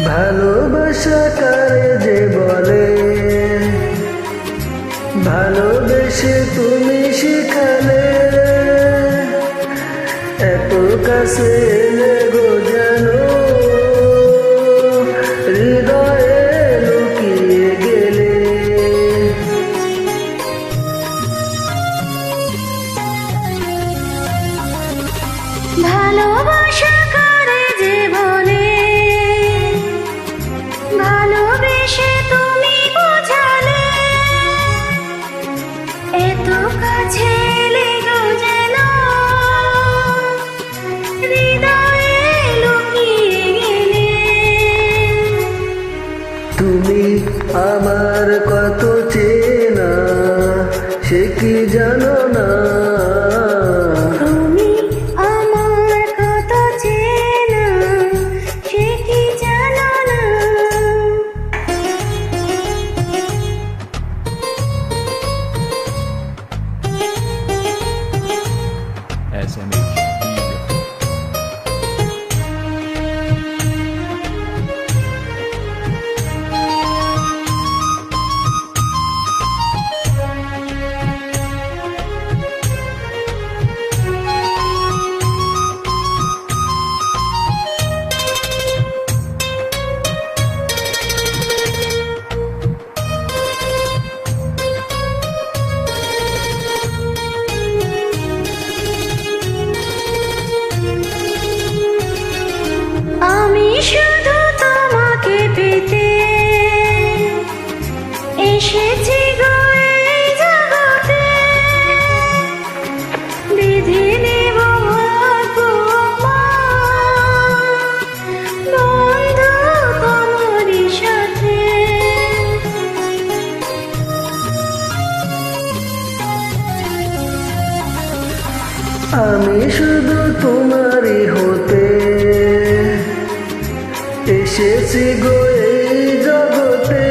ভালোবাসা কারে যে বলে, ভালোবেসে তুমি শিখালে, এত কাছে এলে গো যেন হৃদয়ে লুকিয়ে গেলে। ভালোবাসা কারে যে বলে, ভালোবেসে তুমি বোঝালে, এত কাছে এলে গো যেন হৃদয়ে লুকিয়ে গেলে। তুমি আমার কত চেনা সে কি জানো না, তুমি আমার কত চেনা সে কি জানো না। SMH Media. আমি শুধু তোমাকে পেতে এসেছি গো এই জগতে, বেঁধে নেব ভাগ্য আমার বন্ধু তোমারই সাথে। আমি শুধু তোমারই হতে এসেছি গো এই জগতে,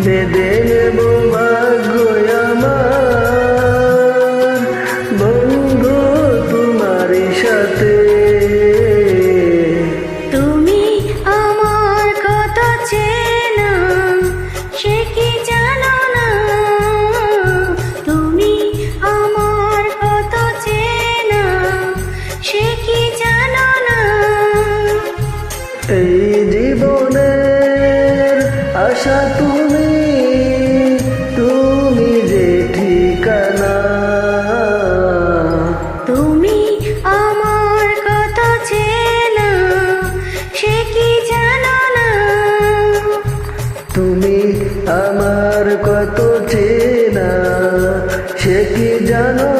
বেঁধে নেব ভাগ্য আমার বন্ধু তোমারই সাথে। তুমি আমার কত চেনা সে কি জানো না, তুমি আমার কত চেনা সে কি জানো না। এই জীবনের আশা তুমি, তুমি যে ঠিকানা, তুমি আমার কত চেনা সে কি জানো না। তুমি আমার কত চেনা সে কি জানো